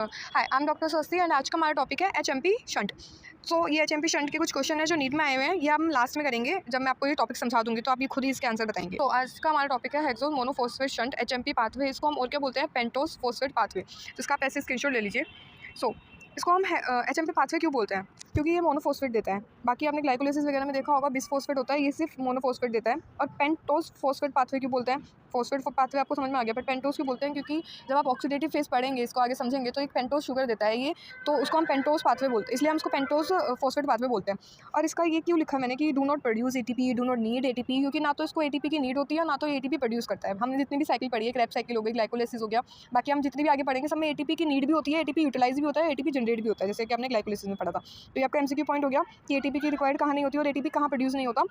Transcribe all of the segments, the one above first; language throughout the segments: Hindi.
हाय, आई एम डॉक्टर स्वस्ति एंड आज का हमारा टॉपिक है एचएमपी शंट। सो ये एचएमपी शंट के कुछ क्वेश्चन है जो नीट में आए हुए हैं, ये हम लास्ट में करेंगे जब मैं आपको ये टॉपिक समझा दूंगी, तो आप ये खुद ही इसके आंसर बताएंगे। तो आज का हमारा टॉपिक है हेक्सोन मोनोफॉस्फेट शंट एचएमपी पाथवे। इसको हम और क्या बोलते हैं, पेंटोस फॉस्फेट पाथवे। तो इसका आप ऐसे स्क्रीनशॉट ले लीजिए। सो इसको हम एचएमपी पाथवे क्यों बोलते हैं, क्योंकि ये मोनोफॉस्फेट देता है। बाकी आपने ग्लाइकोलाइसिस वगैरह में देखा होगा बिसफॉस्फेट होता है, ये सिर्फ मोनोफॉस्फेट देता है। और पेंटोस फॉस्फेट पाथवे क्यों बोलते हैं, फॉस्फेट पाथवे आपको समझ में आ गया, बट पेंटोस क्यों बोलते हैं, क्योंकि जब आप ऑक्सीडेटिव फेस पढ़ेंगे, इसको आगे समझेंगे, तो एक पेंटोस शुगर देता है ये, तो उसको हम पेंटोस पाथवे बोलते हैं, इसलिए हम इसको पेंटोस फॉस्फेट पाथवे बोलते हैं। और इसका ये क्यों लिखा मैंने कि do not produce ATP, do not need ATP, क्योंकि ना तो इसको एटीपी की नीड होती है, ना तो एटीपी प्रोड्यूस करता है। हमने जितनी भी साइकिल पढ़ी है, क्रैब साइकिल हो गई, ग्लाइकोलाइसिस हो गया, बाकी हम जितनी भी आगे पढ़ेंगे सब में एटीपी की नीड भी होती है, एटीपी यूटिलाइज भी होता है, एटीपी जनरेट भी होता है, जैसे कि आपने ग्लाइकोलाइसिस में पढ़ा था। तो ये आपका एमसीक्यू पॉइंट हो गया कि एटीपी की रिक्वायर्ड कहाँ नहीं होती और एटीपी कहाँ प्रोड्यूस नहीं होता,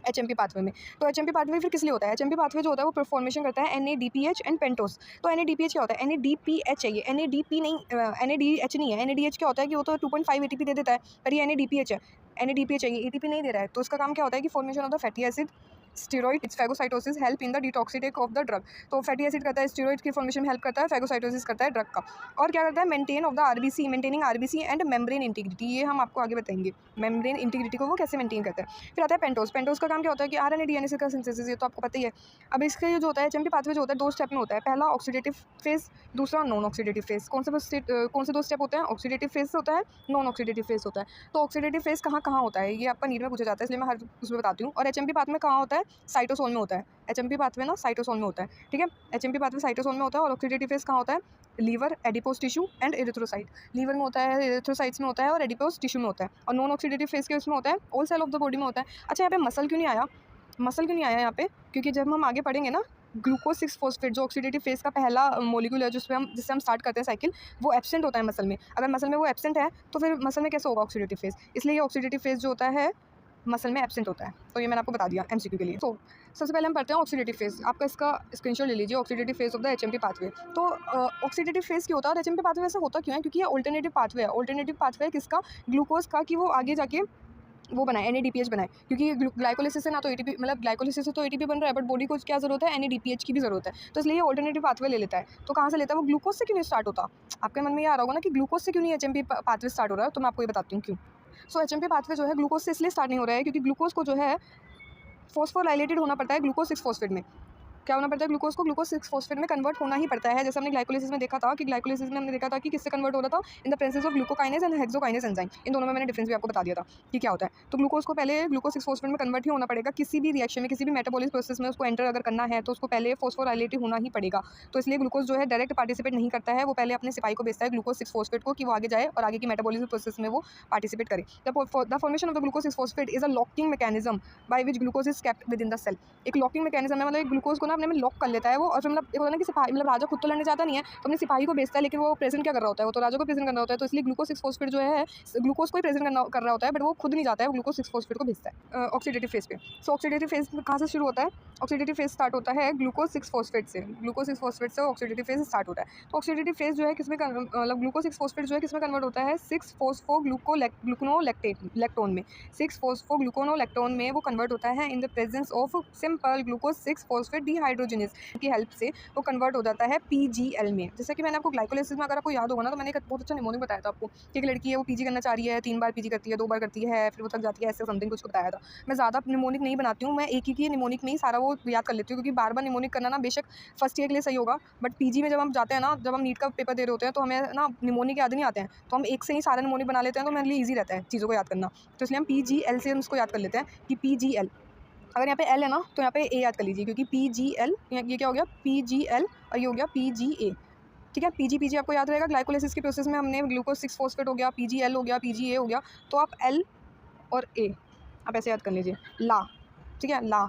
एचएमपी पाथवे में। तो एचएमपी पाथवे फिर किस लिए होता है, एचएमपी पाथवे जो होता है वो फॉर्मेशन करता है एनएडीपीएच एंड पेंटोस। तो एनएडीपीएच क्या होता है, एनएडीपीएच है, ये एनएडीपी नहीं, एनएडीएच नहीं है। एनएडीएच क्या होता है कि वो तो 2.5 एटीपी दे देता है, पर ये एनएडीपीएच है, एनएडीपीएच है, ये एटीपी नहीं दे रहा है। तो इसका काम क्या होता है कि formation of the fatty acid steroid it's phagocytosis help in the detoxicate of the drug. तो फैटी एसिड करता है, स्टेरॉइड की फॉर्मेशन में हेल्प करता है, फैगोसाइटोसिस करता है ड्रग का। और क्या करता है, maintain of the RBC, maintaining RBC and membrane integrity, ये हम आपको आगे बताएंगे मेम्ब्रेन इंटीग्रिटी को वो कैसे मेंटेन करता है। फिर आता है पेंटोस। पेंटोस का काम क्या होता है कि आरएनए डीएनए का सिंथेसिस, ये तो आपको पता ही है। अब इसका ये जो होता है एचएमपी पाथवे जो होता है 2 स्टेप में होता है, पहला ऑक्सीडेटिव फेज, दूसरा नॉन ऑक्सीडेटिव फेज। कौन से 2 स्टेप होते हैं, ऑक्सीडेटिव फेज होता है, नॉन ऑक्सीडेटिव फेज होता है। तो ऑक्सीडेटिव फेज कहाँ कहाँ होता है, ये आपका नीट में पूछा जाता है, इसलिए मैं हर उसमें बताती हूँ। और एचएमपी पाथवे कहाँ होता है, साइटोसोल में होता है। एचएमपी पाथवे ना साइटोसोल में होता है, ठीक है। एचएमपी पाथवे साइटोसोल में होता है। और ऑक्सीडेटिव फेज कहाँ होता है, liver, adipose tissue and erythrocyte. Liver में होता है, एरिथ्रोसाइट्स में होता है और एडिपोज टिश्यू में होता है। और नॉन ऑक्सीडेटिव फेज के उसमें होता है, all cell of the body में होता है। अच्छा, यहाँ पे मसल क्यों नहीं आया, मसल क्यों नहीं आया यहाँ पे, क्योंकि जब हम आगे पढ़ेंगे ना ग्लूकोज 6 फॉस्फेट जो ऑक्सीडेटिव फेज का पहला मॉलिक्यूल है जिससे हम स्टार्ट करते हैं साइकिल, वो एब्सेंट होता है मसल में। अगर मसल में वो एब्सेंट है तो फिर मसल में कैसे होगा ऑक्सीडेटिव फेज, इसलिए ये ऑक्सीडेटिव फेज जो होता है मसल में एब्सेंट होता है। तो ये मैंने आपको बता दिया एमसीक्यू के लिए। तो सबसे पहले हम पढ़ते हैं ऑक्सीडेटिव फेज। आपका इसका स्क्रीनशॉट ले लीजिए, oxidative phase of the HMP pathway. तो ऑक्सीडेटिव फेज क्या होता है और एचएमपी पाथवे ऐसा होता क्यों है, क्योंकि ये ऑल्टरनेटिव पाथवे है। ऑल्टरनेटिव पाथवे है किसका, ग्लूकोज का, कि वो आगे जाके वो बनाए एनएडीपीएच बनाए, क्योंकि ग्लाइकोलाइसिस से ना तो एटीपी, मतलब ग्लाइकोलाइसिस से तो एटीपी बन रहा है, बट बॉडी को क्या जरूरत है, एनएडीपीएच की भी जरूरत है। तो इसलिए ये ऑल्टरनेटिव पाथवे ले लेता है। तो कहाँ से लेता है वो, ग्लूकोज से क्यों नहीं स्टार्ट होता। आपके मन में ये आ रहा होगा ना कि ग्लूकोज से क्यों नहीं एचएमपी पाथवे स्टार्ट हो रहा है, तो मैं आपको ये बताती हूँ क्यों। सो एचएमपी पाथवे जो है ग्लूकोज से इसलिए स्टार्ट नहीं हो रहा है क्योंकि ग्लूकोज को जो है फॉस्फोराइलेटेड होना पड़ता है ग्लूकोज 6 फॉस्फेट में। क्या होना पड़ता है, ग्लूकोज को ग्लूकोज 6 फॉस्फेट में कन्वर्ट होना ही पड़ता है। जैसे हमने ग्लाइकोलाइसिस में देखा था कि ग्लाइकोलाइसिस में हमने देखा था कि किससे कन्वर्ट हो रहा था, in the presence of glucokinase and hexokinase enzyme. इन दोनों में मैंने डिफरेंस भी आपको बता दिया था कि क्या होता है। तो ग्लूकोज को पहले ग्लूकोज 6 फॉस्फेट में कन्वर्ट ही होना पड़ेगा, किसी भी रिएक्शन में, किसी भी मेटाबॉलिक प्रोसेस में उसको एंटर अगर करना है तो उसको पहले फॉस्फोराइलेटेड होना ही पड़ेगा। तो इसलिए ग्लूकोज जो है डायरेक्ट पार्टिसिपेट नहीं करता है, वो पहले अपने सिपाही को भेजता है ग्लूकोज 6 फॉस्फेट को, कि वो आगे जाए और आगे की मेटाबॉलिक प्रोसेस में वो पार्टिसिपेट करे। The formation of the glucose 6 phosphate is a locking mechanism by which glucose is kept within the cell. एक लॉकिंग मैकेनिज्म है, मतलब ग्लूकोज को ना अपने में लॉक कर लेता है वो। और फिर मतलब एक होता है ना कि सिपाही, मतलब राजा खुद तो लड़ने जाता नहीं है, तो अपने सिपाही को भेजता है, लेकिन वो प्रेजेंट क्या कर रहा होता है, वो तो राजा को प्रेजेंट करना होता है। तो इसलिए ग्लूकोज 6 फॉस्फेट जो है ग्लूकोज को ही प्रेजेंट कर रहा होता है, बट वो खुद नहीं जाता है, ग्लूकोज 6 फॉस्फेट को भेजता है ऑक्सीडेटिव फेज पे। सो ऑक्सीडेटिव फेज कहाँ से शुरू होता है, ऑक्सीडेटिव फेज स्टार्ट होता है ग्लूकोज 6 फॉस्फेट से। ग्लूकोज 6 फॉस्फेट से ऑक्सीडेटिव फेज स्टार्ट होता है। तो ऑक्सीडेटिव फेज जो है किसमें, मतलब ग्लूकोज 6 फॉस्फेट जो है किसमें कन्वर्ट होता है, 6 फॉस्फोग्लूकोनोलैक्टोन में। 6 फॉस्फोग्लूकोनोलैक्टोन में वो कन्वर्ट होता है इन the presence of simple glucose 6 phosphate dehydrogenase की हेल्प से वो कन्वर्ट हो जाता है पीजीएल में। जैसे कि मैंने आपको ग्लाइकोलाइसिस में अगर आपको याद होगा ना, तो मैंने एक बहुत अच्छा निमोनिक बताया था आपको कि एक लड़की है वो पीजी करना चाह रही है, 3 बार पीजी करती है, 2 बार करती है, फिर वो थक जाती है, ऐसे समथिंग कुछ बताया था। मैं ज़्यादा निमोनिक नहीं बनाती हूँ, मैं एक ही निमोनिक में ही सारा वो याद कर लेती हूँ, क्योंकि बार बार निमोनिक करना ना बेशक फर्स्ट ईयर के लिए सही होगा, बट पीजी में जब हम जाते हैं ना, जब हम नीट का पेपर दे रहे होते हैं, तो हमें ना निमोनिक याद नहीं आते हैं, तो हम एक से ही सारा निमोनिक बना लेते हैं, तो मेरे लिए ईजी रहता है चीज़ों को याद करना। तो इसलिए हम पीजीएल से हम उसको याद कर लेते हैं कि पीजीएल। अगर यहाँ पे एल है ना, तो यहाँ पे ए याद कर लीजिए, क्योंकि पीजीएल, ये क्या हो गया, पीजीएल, और ये हो गया पीजीए। ठीक है, पीजी आपको याद रहेगा। ग्लाइकोलाइसिस के प्रोसेस में हमने ग्लूकोज 6 फॉस्फेट हो गया, पीजीएल हो गया, पीजीए हो गया, तो आप एल और ए आप ऐसे याद कर लीजिए, ला, ठीक है, ला,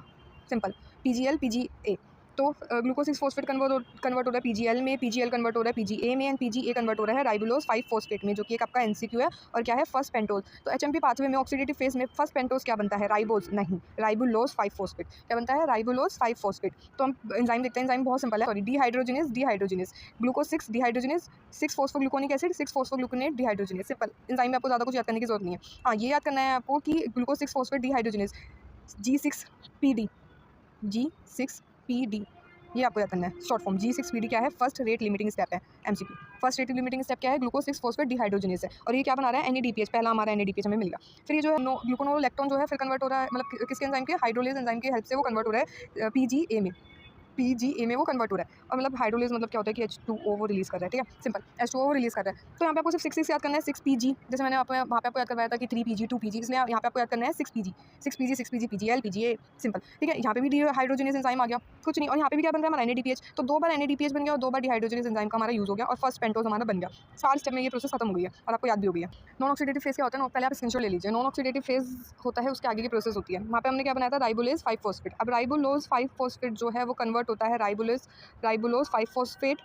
सिंपल, पीजीएल पीजीए। तो ग्लूकोज 6 फॉस्फेट कन्वर्ट हो रहा है पीजीएल में, पीजीएल कन्वर्ट हो रहा है पीजीए में, एंड पीजीए कन्वर्ट हो रहा है राइबोलोज 5 फॉस्फेट में, जो कि एक आपका एनसीक्यू है। और क्या है, फर्स्ट पेंटोज। तो एचएमपी पाथवे में ऑक्सीडेटिव फेज में फर्स्ट पेंटोज क्या बनता है, राइबोज नहीं, राइबोलोज 5 फॉस्फेट। क्या बनता है, राइबोलोज 5 फॉस्फेट। तो हम एंजाइम देखते हैं, एंजाइम बहुत सिंपल है, sorry, dehydrogenase glucose 6 dehydrogenase 6 phosphogluconic acid 6 phosphogluconate dehydrogenase. Simple enzyme में आपको ज़्यादा कुछ याद करने की जरूरत नहीं है। हाँ, ये याद करना है आपको कि ग्लूकोज 6 फॉस्फेट डिहाइड्रोजिनेज G6PD ये आपको याद करना है। शॉर्ट फॉर्म G6PD क्या है? फर्स्ट रेट लिमिटिंग स्टेप है, MCQ। First rate limiting step क्या है? ग्लूकोज 6 फॉस्फेट डिहाइड्रोजनेज है, और ये क्या बना रहा है? NADPH। पहला हमारा NADPH हमें मिल गया। फिर ये जो है ग्लूकोनोलेक्टोन जो है फिर कन्वर्ट हो रहा है, मतलब किसके एंजाइम के? हाइड्रोलेज एंजाइम की हेल्प से वो कन्वर्ट हो रहा है PGA में। PGA में वो कन्वर्ट हो रहा है। और मतलब हाइड्रोलेज मतलब क्या होता है कि H2O वो रिलीज़ कर रहा है, ठीक है, सिंपल H2O वो रिलीज़ कर रहा है। तो यहाँ पे आपको सिर्फ 6 याद करना है, 6PG। जैसे मैंने वहाँ पे आपको याद करवाया था कि 3PG 2PG, इसलिए यहाँ पे आपको याद करना है 6PG 6PG PGL PGA, simple, ठीक है। यहाँ पे भी डिहाइड्रोजनेज एंजाइम आ गया, कुछ नहीं। और यहाँ पे भी क्या बन रहा है हमारा? NADPH। तो 2 बार NADPH बन गया और 2 बार डिहाइड्रोजनेज एंजाइम का हमारा यूज़ हो गया और फर्स्ट पेंटोज हमारा बन गया। 4 स्टेप में ये प्रोसेस खत्म हो गई है और आपको याद भी हो गई है। नॉन ऑक्सीडेटिव फेज क्या होता है? पहले आप स्क्रीनशॉट ले लीजिए। नॉन ऑक्सीडेटिव फेज होता है, उसके आगे की प्रोसेस होती है। वहाँ पे हमने क्या बनाया था? राइबोलेज 5 फॉस्फेट। अब राइबोलोज 5 फॉस्फेट जो है वो कन्वर्ट होता है राइबोलोज 5 फॉस्फेट।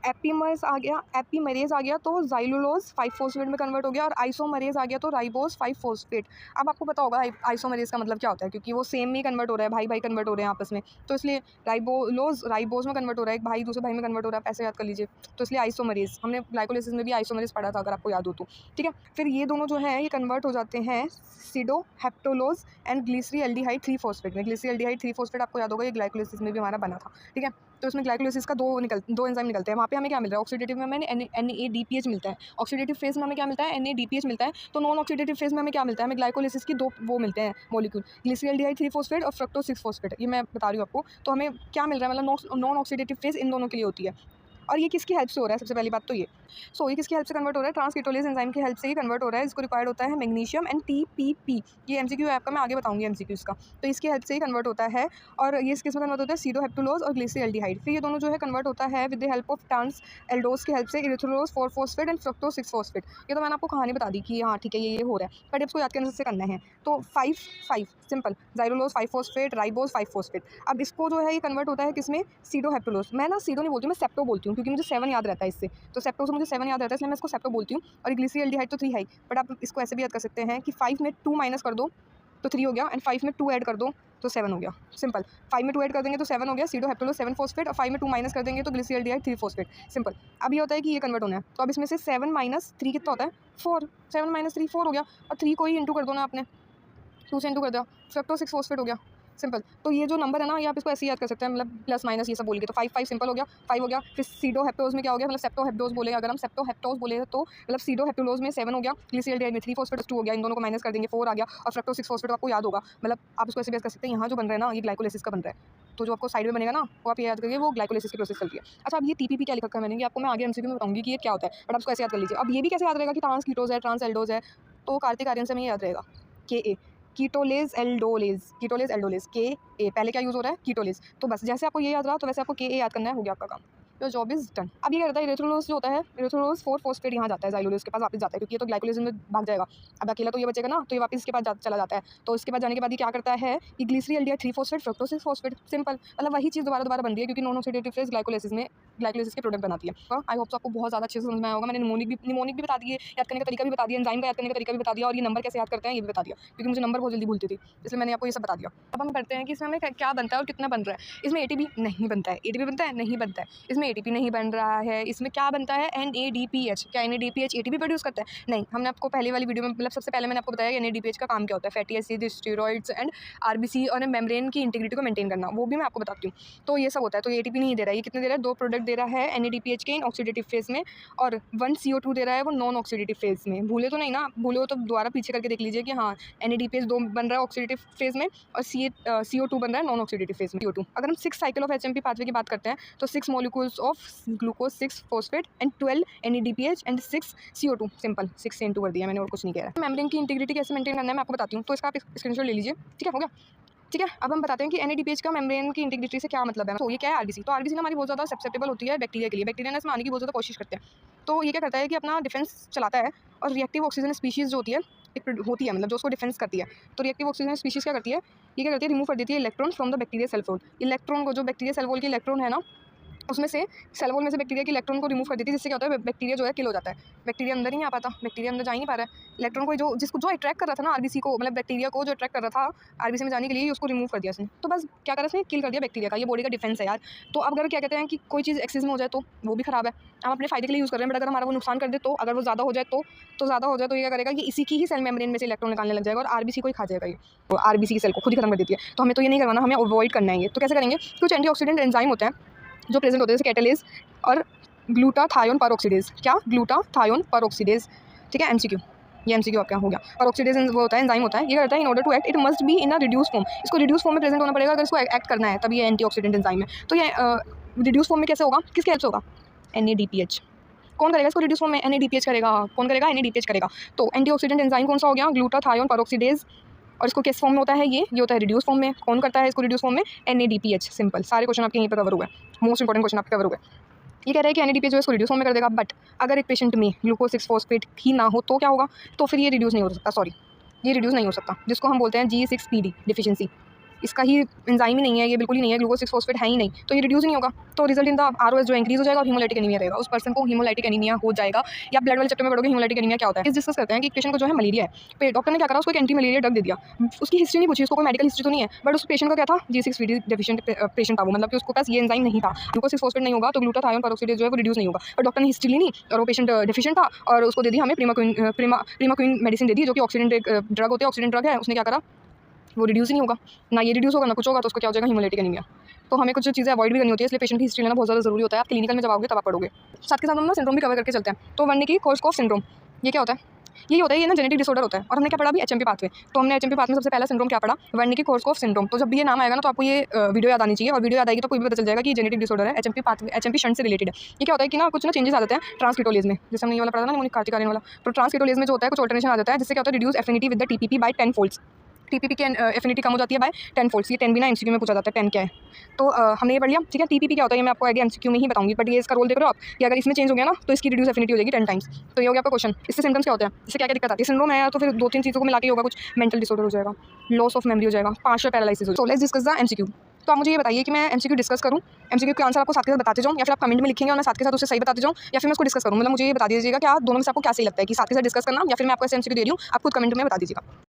एपीमरेज आ गया, एपीमरेज आ गया तो जाइलोलोज 5 फॉस्फेट में कन्वर्ट हो गया, और आइसोमरेज आ गया तो राइबोज 5 फॉस्फेट। अब आपको पता होगा आइसोमरेज का मतलब क्या होता है, क्योंकि वो सेम में कन्वर्ट हो रहा है, भाई भाई कन्वर्ट हो रहे हैं आपस में, तो इसलिए राइबोज में कन्वर्ट हो रहा है, एक भाई दूसरे भाई में कन्वर्ट हो रहा है, ऐसे याद कर लीजिए। तो इसलिए आइसोमरेज, हमने ग्लाइकोलाइसिस में भी आइसोमरेज पढ़ा था अगर आपको याद हो तो, ठीक है। फिर ये दोनों जो है ये कन्वर्ट हो जाते हैं सिडोहेप्टोलोज एंड ग्लिसरीएल्डिहाइड 3 फॉस्फेट में। ग्लिसरीएल्डिहाइड 3 फॉस्फेट आपको याद होगा, ये ग्लाइकोलाइसिस में भी हमारा बना था, ठीक है। तो उसमें ग्लाइकोलाइसिस का दो एंजाइम निकलते हैं। वहाँ पे हमें क्या मिल रहा है? ऑक्सीडेटिव में हमें NADPH मिलता है, ऑक्सीडेटिव फेज में हमें क्या मिलता है? NADPH मिलता है। तो नॉन ऑक्सीडेटिव फेज में हमें क्या मिलता है? हमें ग्लाइकोलाइसिस की 2 वो मिलते हैं मॉलिक्यूल, ग्लिसरीएल्डिहाइड 3 फॉस्फेट और फ्रक्टोज 6 फॉस्फेट। ये मैं बता रही हूँ आपको। तो हमें क्या मिल रहा है? मतलब नॉन ऑक्सीडेटिव फेज इन दोनों के लिए होती है। और ये किसकी हेल्प से हो रहा है? सबसे पहली बात तो ये ये किसकी हेल्प से कन्वर्ट हो रहा है? ट्रांसकीटोलेज एंजाइम की हेल्प से ही कन्वर्ट हो रहा है। इसको रिक्वायर्ड होता है मैग्नीशियम एंड TPP। ये MCQ है आपका, मैं आगे बताऊंगी MCQ इसका। तो इसकी हेल्प से ही कन्वर्ट होता है, और ये किस में कन्वर्ट होता है? सीडोहेप्टोलोज और ग्लिसरीएल्डिहाइड। फिर ये दोनों जो है कन्वर्ट होता है with the help of transaldolase की हेल्प से erythrose 4 phosphate and fructose 6 phosphate. ये तो मैंने आपको कहानी बता दी कि हाँ ठीक है ये हो रहा है, बट इसको याद करने से करना है। तो 5 सिंपल, जाइलोलोज 5 फॉस्फेट, राइबोज 5 फॉस्फेट। अब इसको जो है ये कन्वर्ट होता है किसमें? सीडोहेप्टोलोज। मैं ना सीडो नहीं बोलती हूँ, मैं सेप्टो बोलती हूँ, क्योंकि मुझे 7 याद रहता है इससे। तो सेप्टो से मुझे 7 याद रहता है, इसलिए मैं इसको सेप्टो बोलती हूँ। और ग्लिसरीएल्डिहाइड तो 3 है, बट आप इसको ऐसे भी याद कर सकते हैं कि 5 में 2 माइनस कर दो तो 3 हो गया, एंड 5 में 2 ऐड कर दो तो 7 हो गया, सिंपल। 5 में 2 ऐड कर देंगे तो 7 हो गया, सीडोहेप्टोलोज 7 फॉस्फेट, और 5 में 2 माइनस कर देंगे तो ग्लिसरीएल्डिहाइड 3 फॉस्फेट, सिंपल। अब ये होता है कि ये कन्वर्ट होना है, तो अब इसमें से 7 माइनस 3 कितना होता है? 4। 7 माइनस 3 4 हो गया, और 3 को ही इंटू कर दो ना आपने, 2 से इंटू कर दिया, फ्रक्टोज 6 फॉस्फेट हो गया, सिंपल। तो ये जो नंबर है ना, ये आप इसको ऐसे याद कर सकते हैं, मतलब प्लस माइनस ये सब बोलेंगे तो 5 सिंपल हो गया, 5 हो गया। फिर सीडोहेप्टोज में क्या हो गया? मतलब सेप्टोहेप्टोज बोलेंगे अगर हम सेप्टोहेप्टोज बोले तो मतलब सीडोहेप्टोलोज में 7 हो गया, ग्लिसरीएल्डिहाइड में 3 फॉस्फेट 2 हो गया, इन दोनों को माइनस कर देंगे 4 आ गया, और फ्रक्टोज 6 फॉस्फेट आपको याद होगा। मतलब आप इसको ऐसे भी याद कर सकते हैं, यहाँ जो बन रहा है ना ये ग्लाइकोलाइसिस का बन रहा है, तो जो आपको साइड में बनेगा ना वो आप ये याद करिए, वो ग्लाइकोलाइसिस की प्रोसेस चलती है। अच्छा, अब ये TPP क्या लिखा है मैंने, ये आपको मैं आगे MCQ में बताऊंगी कि ये क्या होता है, बट आपको ऐसे याद कर लीजिए। अब ये भी कैसे याद रहेगा कि ट्रांस कीटोज है, ट्रांस एल्डोज है, तो कार्तिक आर्यन से हमें याद रहेगा KA, कीटोलेज एल्डोलेज KA, पहले क्या यूज़ हो रहा है? कीटोलेज। तो बस जैसे आपको ये याद रहा तो वैसे आपको KA याद करना है, हो गया आपका काम, योर जॉब इज डन। अब ये करता है इरेथ्रोलोज जो होता है, इरेथ्रोलोज 4 फॉस्फेट यहाँ जाता है, जाइलोलोज के पास वापस जाता है, क्योंकि ये तो ग्लाइकोलाइसिस में भाग जाएगा। अब अकेला तो ये बचेगा ना, तो ये वापस इसके पास चला जाता है। तो इसके बाद जाने के बाद ये क्या करता है? ये ग्लिसरीएल्डिहाइड 3 फॉस्फेट, फ्रक्टोज 6 फॉस्फेट, सिंपल। मतलब वही चीज़ दोबारा बन रही है, क्योंकि नॉन ऑक्सीडेटिव फेज ग्लाइकोलाइसिस के प्रोडक्ट बनाती है। आई होप आपको बहुत ज़्यादा अच्छे से समझ में आया होगा। मैंने निमोनिक भी बता दिए, याद करने का तरीका भी बता दिया, एंजाइम का याद करने का तरीका भी बता दिया, और ये नंबर कैसे याद करते हैं ये भी बता दिया, क्योंकि मुझे नंबर बहुत जल्दी भूलती थी, इसलिए मैंने आपको ये सब बता दिया। अब हम करते हैं कि इसमें हमें क्या बनता है और कितना बन रहा है। इसमें ATP नहीं बनता है, ATP बनता है? नहीं बनता है। इसमें ATP नहीं बन रहा है। इसमें क्या बनता है? NADPH। क्या NADPH ATP प्रोड्यूस करता है? नहीं। हमने आपको पहले वाली वीडियो में, मतलब सबसे पहले मैंने आपको बताया कि NADPH का काम क्या होता है, fatty acid, steroids and RBC और मेम्ब्रेन की इंटीग्रिटी को मेंटेन करना, वो भी मैं आपको बताती हूँ। तो ये सब होता है। तो ATP नहीं दे रहा है, ये कितने दे रहा है? 2 प्रोडक्ट दे रहा है NADPH के इन ऑक्सीडेटिव फेज में, और 1 CO2 दे रहा है वो नॉन ऑक्सीडेटिव फेज में। भूले तो नहीं ना? भूले हो तो दोबारा पीछे करके देख लीजिए कि हाँ NADPH 2 बन रहा है ऑक्सीडेटिव फेज में, और CO2 बन रहा है नॉन ऑक्सीडेटिव फेज में, CO2। अगर हम 6 साइकिल ऑफ HMP पाथवे की बात करते हैं तो 6 molecules of glucose 6 phosphate and 12 NADPH and 6 CO2, simple 6 से इंटू कर दिया मैंने, और कुछ नहीं कह रहा है। मेम्ब्रेन की इंटीग्रिटी कैसे मेंटेन करना है मैं आपको बताती हूँ, तो इसका आप स्क्रीनशॉट ले लीजिए, ठीक है, हो गया। ठीक है, अब हम बताते हैं कि NADPH का मेम्ब्रेन की इंटीग्रिटी से क्या मतलब है। तो ये क्या है? RBC। तो RBC ना हमारी बहुत ज़्यादा सब्सेप्टेबल होती है बैक्टीरिया के लिए, बैक्टीरिया ने इसमें आने की बहुत ज़्यादा कोशिश करते हैं। तो ये क्या करता है कि अपना डिफेंस चलाता है, और रिएक्टिव ऑक्सीजन स्पीशीज़ जो होती है होती है, मतलब जो उसको डिफेंस करती है। तो रिएक्टिव ऑक्सीजन स्पीशीज़ क्या करती है? ये क्या करती है? रिमूव कर देती है electron from the bacteria cell wall. Electron को, जो बैक्टीरिया सेल वॉल के इलेक्ट्रॉन है ना, उसमें से सेल वॉल में से बैक्टीरिया के इलेक्ट्रॉन को रिमूव कर देती है, जिससे क्या होता है? बैक्टीरिया जो है किल हो जाता है। बैक्टीरिया अंदर ही नहीं आ पाता, बैक्टीरिया अंदर जा ही नहीं पा रहा है। इलेक्ट्रॉन को जो अट्रैक्ट कर रहा था ना RBC को, मतलब बैक्टीरिया को जो अट्रैक्ट कर रहा था RBC में जाने के लिए, उसको रिमूव कर दिया इसने। तो बस क्या करा इसने? किल कर दिया बैक्टीरिया का। ये बॉडी का डिफेंस है यार। तो अब अगर क्या कहते हैं कि कोई चीज़ एक्सेस में हो जाए तो वो भी खराब है, हम अपने फायदे के लिए यूज़ कर रहे हैं, बट अगर हमारा वो नुकसान कर दे, तो अगर वो ज़्यादा हो जाए तो ये क्या करेगा कि इसी की ही सेल मेम्ब्रेन में से इलेक्ट्रॉन निकालने लग जाएगा, और RBC को ही खा जाएगा। ये तो RBC की सेल को खुद ही खत्म कर देती है। तो हमें तो ये नहीं करवाना, हमें अवॉइड करना है ये। तो कैसे करेंगे? कुछ एंटीऑक्सीडेंट एंजाइम होते हैं जो प्रेजेंट होते हैं, जैसे कैटलेज और ग्लूटाथायोन परऑक्सीडेज। क्या? Glutathione peroxidase. ठीक है, एमसीक्यू। ये एमसीक्यू आपका हो गया। परऑक्सीडेज वो होता है, एंजाइम होता है, ये करता है in order to act it must be in a reduce form. इसको रिड्यूस फॉर्म में प्रेजेंट होना पड़ेगा अगर इसको एक्ट करना है, तभी ये एंटीऑक्सीडेंट एंजाइम है। तो ये रिड्यूस फॉर्म में कैसे होगा, किसके हेल्प से होगा? NADPH। कौन करेगा इसको रिड्यूस फॉर्म में? NADPH करेगा। कौन करेगा? NADPH करेगा। तो एंटीऑक्सीडेंट एंजाइम कौन सा हो गया? Glutathione peroxidase. और इसको किस फॉर्म में होता है? ये होता है रिड्यूस फॉर्म में। कौन करता है इसको रिड्यूस फॉर्म में? NADPH। सिंपल, सारे क्वेश्चन आपके यहीं पर कवर हुए, मोस्ट इंपॉर्टेंट क्वेश्चन आपके कवर हुए। ये कह रहा है कि NADPH जो है इसको रिड्यूस फॉर्म में कर देगा, बट अगर एक पेशेंट में ग्लूकोज 6 फॉस्फेट ही ना हो तो क्या होगा? तो फिर ये रिड्यूस नहीं हो सकता, सॉरी, ये रिड्यूस नहीं हो सकता, जिसको हम बोलते हैं G6PD डिफिशिएंसी। इसका ही एंजाइम ही नहीं है, ये बिल्कुल ही नहीं है, ग्लूकोज 6 फॉस्फेट है ही नहीं, तो ये रिड्यूस नहीं होगा। तो रिजल्ट इन द ROS जो इंक्रीज हो जाएगा और हीमोलाइटिक एनीमिया रहेगा, उस पर्सन को हीमोलाइटिक एनीमिया हो जाएगा। या ब्लड वाले चैप्टर में पढ़ोगे हीमोलाइटिक एनीमिया क्या होता है। इस डिस्कस करते हैं कि पेशेंट को जो है मलेरिया है, डॉक्टर ने क्या करा, उसको एक एंटी मलेरिया ड्रग दे दिया। उसकी हिस्ट्री नहीं पूछी, उसको कोई मेडिकल हिस्ट्री तो नहीं है, बट उस पेशेंट का क्या था? G6PD डेफिशिएंट पेशेंट था वो, मतलब कि उसको पास ये एंजाइम नहीं था। ग्लूकोज 6 फॉस्फेट नहीं होगा तो ग्लूटाथायोन परऑक्सीडेज जो है वो रिड्यूस नहीं होगा। और डॉक्टर ने हिस्ट्री ली नहीं और वो पेशेंट डेफिशिएंट था और उसको दे दी हमें प्रीमाक्विन मेडिसिन दे दी, जो कि ऑक्सीडेंट ड्रग होती है, ऑक्सीडेंट ड्रग है। उसने क्या करा, वो रिड्यूस ही नहीं होगा, ना ये रिड्यूस होगा ना कुछ होगा, तो उसको क्या हो जाएगा? Haemolytic anaemia. तो हमें कुछ चीज़ें अवॉइड भी करनी होती है, इसलिए पेशेंट की हिस्ट्री लेना बहुत ज़्यादा जरूरी होता है। आप क्लिनिकल में जब आओगे तब आप पढ़ोगे। साथ के साथ हम ना सिंड्रोम भी कवर करके चलते हैं। तो वर्निकी-कोर्सकॉफ सिंड्रोम, ये क्या होता है? यही होता है, ये ना जेनेटिक डिसऑर्डर होता है। और हमने क्या पढ़ा अभी? HMP pathway. तो हमने HMP पाथ में सबसे पहला सिंड्रोम क्या पढ़ा? वर्निकी-कोर्सकॉफ सिंड्रोम। तो जब भी ये नाम आएगा ना तो आपको ये वीडियो याद आनी चाहिए, और वीडियो याद आएगी तो कोई भी पता चल जाएगा कि ये जेनेटिक डिसऑर्डर है, HMP पाथवे, HMP शंट से रिलेटेड है। ये क्या होता है कि ना कुछ ना चेंजेस आ जाते हैं ट्रांसक्रिप्टोलेज में, जैसे हमने ये वाला पढ़ा था ना, कार्टिक आर्यन वाला। तो ट्रांसक्रिप्टोलेज में जो होता है कुछ ऑल्टरेशन आ जाता है, जिससे क्या होता है? Reduce affinity with the TPP by 10 folds. TPP की एफिनिटी कम हो जाती है बाय 10 फोल्ड्स। ये 10 भी ना MCQ में पूछा जाता है 10 क्या है। तो हमने ये पढ़ लिया, ठीक है। TPP क्या होता है ये मैं आपको आगे MCQ में ही बताऊंगी, बट ये इसका रोल देख रहे हो आप कि अगर इसमें चेंज हो गया ना तो इसकी रिड्यूस एफिनिटी हो जाएगी 10 टाइम्स। तो ये हो गया आपका क्वेश्चन। इससे सिम्टम्स क्या होते हैं, इससे क्या क्या दिक्कत आती है? सिंड्रोम है तो फिर 2-3 चीज़ों को मिला के होगा, कुछ मेंटल डिसऑर्डर हो जाएगा, लॉस ऑफ मेमोरी हो जाएगा, पार्शियल पैरालिसिस हो जाएगा। So let's discuss the MCQ। तो आप मुझे ये बताइए कि मैं MCQ डिस्कस करूँ, MCQ के आंसर आपको साथ के साथ बताते जाऊँ, या फिर आप कमेंट में लिखेंगे और मैं साथ के साथ उससे सही बताते जाऊँ, या फिर मैं उसको डिस्कस करूँ? मतलब मुझे ये बता दीजिएगा कि आप दोनों में से आपको क्या सही लगता है, कि साथ के साथ डिस्कस करना, या फिर मैं आपको ऐसे MCQ दे रही हूँ, आप खुद कमेंट में बता दीजिएगा।